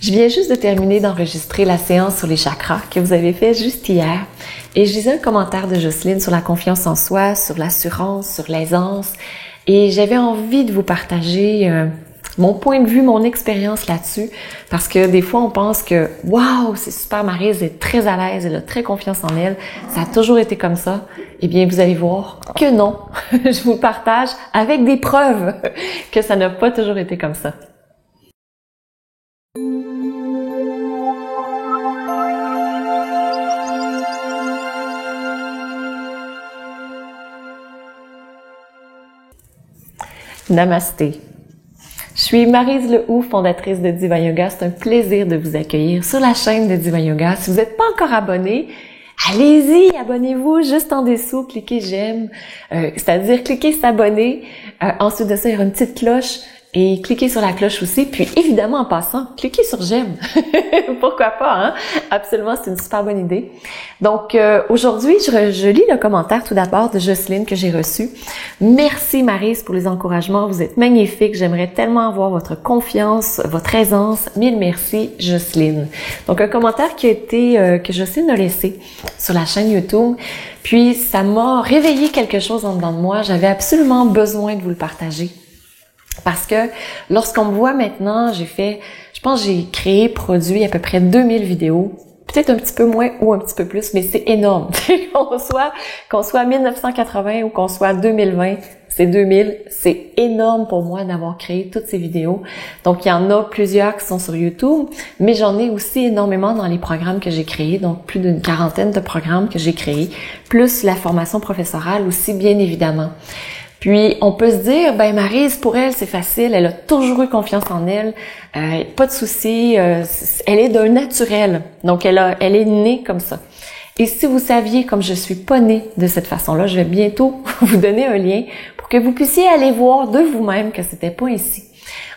Je viens juste de terminer d'enregistrer la séance sur les chakras que vous avez fait juste hier. Et je lisais un commentaire de Jocelyne sur la confiance en soi, sur l'assurance, sur l'aisance. Et j'avais envie de vous partager mon point de vue, mon expérience là-dessus. Parce que des fois, on pense que « Wow, c'est super, Maryse, elle est très à l'aise, elle a très confiance en elle. Ça a toujours été comme ça. » Eh bien, vous allez voir que non. Je vous partage avec des preuves que ça n'a pas toujours été comme ça. Namasté. Je suis Maryse Lehoux, fondatrice de Diva Yoga. C'est un plaisir de vous accueillir sur la chaîne de Diva Yoga. Si vous n'êtes pas encore abonné, allez-y, abonnez-vous juste en dessous, cliquez j'aime, c'est-à-dire cliquez s'abonner. Ensuite de ça, il y aura une petite cloche et cliquez sur la cloche aussi. Puis évidemment, en passant, cliquez sur j'aime. Pourquoi pas, hein? Absolument, c'est une super bonne idée. Donc aujourd'hui, je lis le commentaire tout d'abord de Jocelyne que j'ai reçu. Merci Maryse pour les encouragements, vous êtes magnifique. J'aimerais tellement avoir votre confiance, votre aisance. Mille merci Jocelyne. Donc un commentaire qui a été que Jocelyne a laissé sur la chaîne YouTube. Puis ça m'a réveillé quelque chose en dedans de moi. J'avais absolument besoin de vous le partager. Parce que lorsqu'on me voit maintenant, je pense j'ai créé, produit à peu près 2000 vidéos, peut-être un petit peu moins ou un petit peu plus, mais c'est énorme. qu'on soit 1980 ou qu'on soit 2020, c'est 2000, c'est énorme pour moi d'avoir créé toutes ces vidéos. Donc il y en a plusieurs qui sont sur YouTube, mais j'en ai aussi énormément dans les programmes que j'ai créés, donc plus d'une quarantaine de programmes que j'ai créés, plus la formation professorale aussi, bien évidemment. Puis, on peut se dire, ben Maryse, pour elle, c'est facile, elle a toujours eu confiance en elle, pas de souci, elle est d'un naturel, donc elle est née comme ça. Et si vous saviez, comme je suis pas née de cette façon-là, je vais bientôt vous donner un lien pour que vous puissiez aller voir de vous-même que c'était pas ainsi.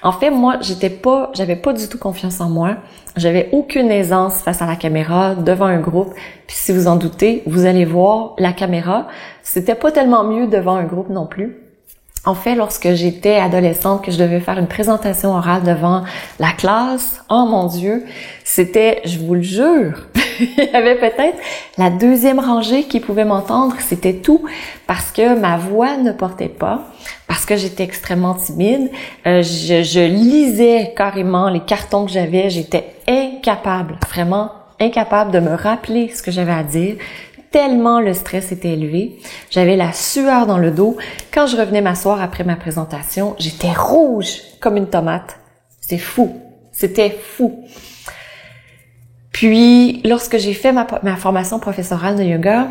En fait, moi, j'avais pas du tout confiance en moi. J'avais aucune aisance face à la caméra, devant un groupe. Puis si vous en doutez, vous allez voir la caméra. C'était pas tellement mieux devant un groupe non plus. En fait, lorsque j'étais adolescente, que je devais faire une présentation orale devant la classe, oh mon Dieu, c'était, je vous le jure, il y avait peut-être la deuxième rangée qui pouvait m'entendre, c'était tout, parce que ma voix ne portait pas, parce que j'étais extrêmement timide, je lisais carrément les cartons que j'avais, j'étais incapable, vraiment incapable de me rappeler ce que j'avais à dire, tellement le stress était élevé. J'avais la sueur dans le dos. Quand je revenais m'asseoir après ma présentation, j'étais rouge comme une tomate. C'est fou. C'était fou. Puis, lorsque j'ai fait ma formation professorale de yoga,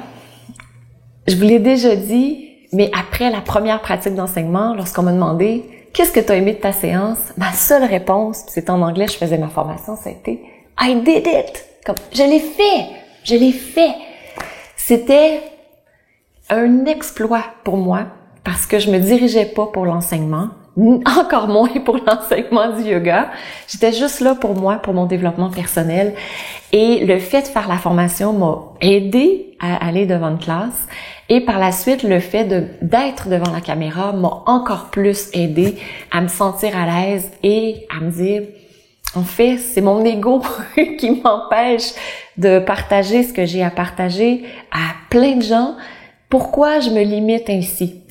je vous l'ai déjà dit, mais après la première pratique d'enseignement, lorsqu'on m'a demandé « Qu'est-ce que tu as aimé de ta séance? » Ma seule réponse, c'est en anglais, je faisais ma formation, ça a été « I did it! » Comme « Je l'ai fait! Je l'ai fait! » C'était un exploit pour moi parce que je me dirigeais pas pour l'enseignement, encore moins pour l'enseignement du yoga. J'étais juste là pour moi, pour mon développement personnel. Et le fait de faire la formation m'a aidé à aller devant une classe. Et par la suite, le fait d'être devant la caméra m'a encore plus aidé à me sentir à l'aise et à me dire... En fait, c'est mon ego qui m'empêche de partager ce que j'ai à partager à plein de gens. Pourquoi je me limite ainsi?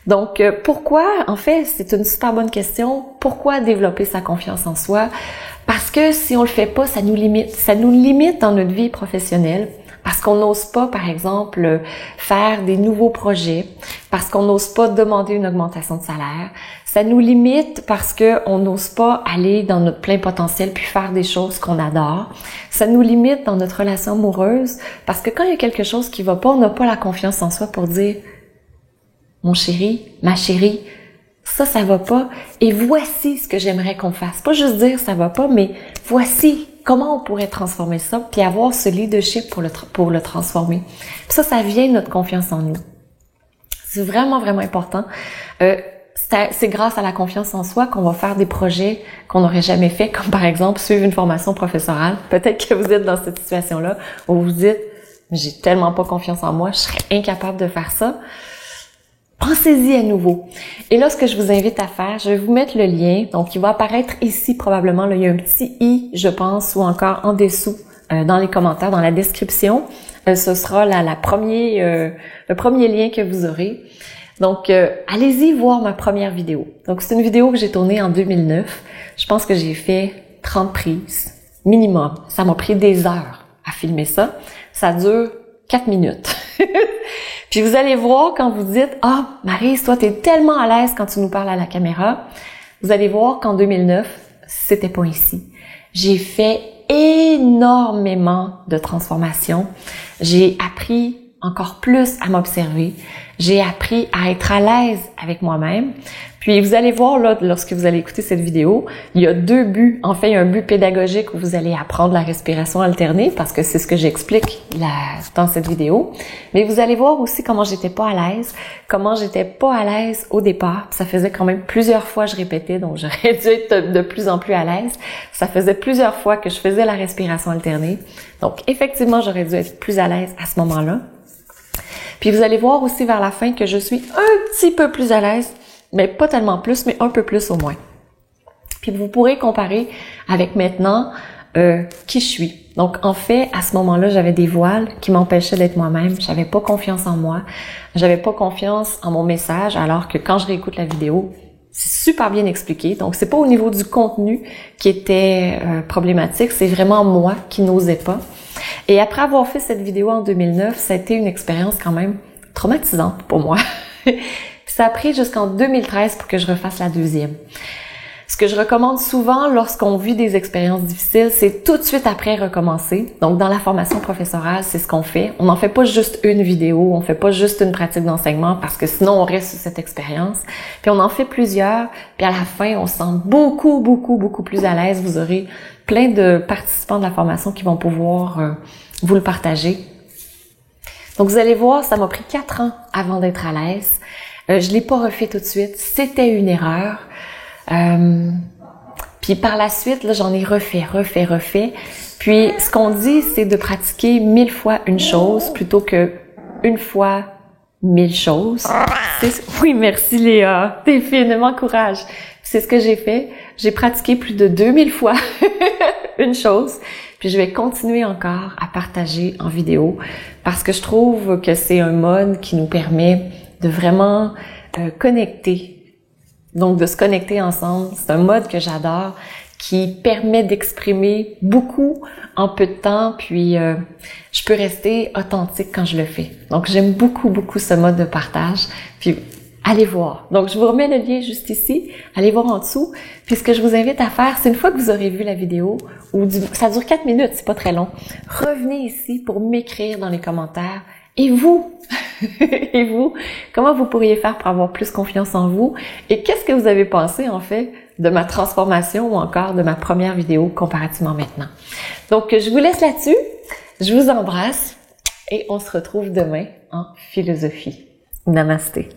Donc, pourquoi? En fait, c'est une super bonne question. Pourquoi développer sa confiance en soi? Parce que si on le fait pas, ça nous limite. Ça nous limite dans notre vie professionnelle. Parce qu'on n'ose pas, par exemple, faire des nouveaux projets, parce qu'on n'ose pas demander une augmentation de salaire. Ça nous limite parce qu'on n'ose pas aller dans notre plein potentiel puis faire des choses qu'on adore. Ça nous limite dans notre relation amoureuse parce que quand il y a quelque chose qui va pas, on n'a pas la confiance en soi pour dire « Mon chéri, ma chérie, ça va pas et voici ce que j'aimerais qu'on fasse. » Pas juste dire « ça va pas », mais voici comment on pourrait transformer ça puis avoir ce leadership pour le transformer. Puis ça vient de notre confiance en nous. C'est vraiment, vraiment important. C'est grâce à la confiance en soi qu'on va faire des projets qu'on n'aurait jamais fait, comme par exemple suivre une formation professorale. Peut-être que vous êtes dans cette situation-là où vous dites « j'ai tellement pas confiance en moi, je serais incapable de faire ça ». pensez-y à nouveau. Et là, ce que je vous invite à faire, je vais vous mettre le lien. Donc, il va apparaître ici probablement. Là, il y a un petit i, je pense, ou encore en dessous dans les commentaires, dans la description. Ce sera le premier lien que vous aurez. Donc, allez-y voir ma première vidéo. Donc, c'est une vidéo que j'ai tournée en 2009. Je pense que j'ai fait 30 prises minimum. Ça m'a pris des heures à filmer ça. Ça dure 4 minutes. Puis vous allez voir quand vous dites « Ah, Maryse, toi, t'es tellement à l'aise quand tu nous parles à la caméra. » Vous allez voir qu'en 2009, c'était pas ici. J'ai fait énormément de transformations. J'ai appris encore plus à m'observer. J'ai appris à être à l'aise avec moi-même. Puis vous allez voir là, lorsque vous allez écouter cette vidéo, il y a 2 buts. En fait, il y a un but pédagogique où vous allez apprendre la respiration alternée parce que c'est ce que j'explique dans cette vidéo. Mais vous allez voir aussi comment j'étais pas à l'aise, au départ. Ça faisait quand même plusieurs fois que je répétais, donc j'aurais dû être de plus en plus à l'aise. Ça faisait plusieurs fois que je faisais la respiration alternée. Donc effectivement, j'aurais dû être plus à l'aise à ce moment-là. Puis vous allez voir aussi vers la fin que je suis un petit peu plus à l'aise, mais pas tellement plus, mais un peu plus au moins. Puis vous pourrez comparer avec maintenant qui je suis. Donc en fait, à ce moment-là, j'avais des voiles qui m'empêchaient d'être moi-même. J'avais pas confiance en moi. J'avais pas confiance en mon message, alors que quand je réécoute la vidéo, c'est super bien expliqué. Donc c'est pas au niveau du contenu qui était problématique, c'est vraiment moi qui n'osais pas. Et après avoir fait cette vidéo en 2009, ça a été une expérience quand même traumatisante pour moi. Ça a pris jusqu'en 2013 pour que je refasse la deuxième. Ce que je recommande souvent lorsqu'on vit des expériences difficiles, c'est tout de suite après recommencer. Donc, dans la formation professorale, c'est ce qu'on fait. On n'en fait pas juste une vidéo, on fait pas juste une pratique d'enseignement parce que sinon on reste sur cette expérience. Puis on en fait plusieurs, puis à la fin, on se sent beaucoup plus à l'aise. Vous aurez plein de participants de la formation qui vont pouvoir vous le partager. Donc, vous allez voir, ça m'a pris 4 ans avant d'être à l'aise. Je l'ai pas refait tout de suite. C'était une erreur. Puis par la suite, là, j'en ai refait. Puis ce qu'on dit, c'est de pratiquer 1000 fois une chose plutôt que une fois 1000 choses. Oui, merci Léa. T'es fine, m'encourage. C'est ce que j'ai fait. J'ai pratiqué plus de 2000 fois une chose. Puis je vais continuer encore à partager en vidéo parce que je trouve que c'est un mode qui nous permet de vraiment connecter. Donc, de se connecter ensemble, c'est un mode que j'adore, qui permet d'exprimer beaucoup en peu de temps, puis je peux rester authentique quand je le fais. Donc, j'aime beaucoup ce mode de partage, puis allez voir. Donc, je vous remets le lien juste ici, allez voir en dessous, puis ce que je vous invite à faire, c'est une fois que vous aurez vu la vidéo, ça dure 4 minutes, c'est pas très long, revenez ici pour m'écrire dans les commentaires. Et vous? Et vous? Comment vous pourriez faire pour avoir plus confiance en vous? Et qu'est-ce que vous avez pensé, en fait, de ma transformation ou encore de ma première vidéo comparativement maintenant? Donc, je vous laisse là-dessus. Je vous embrasse et on se retrouve demain en philosophie. Namasté.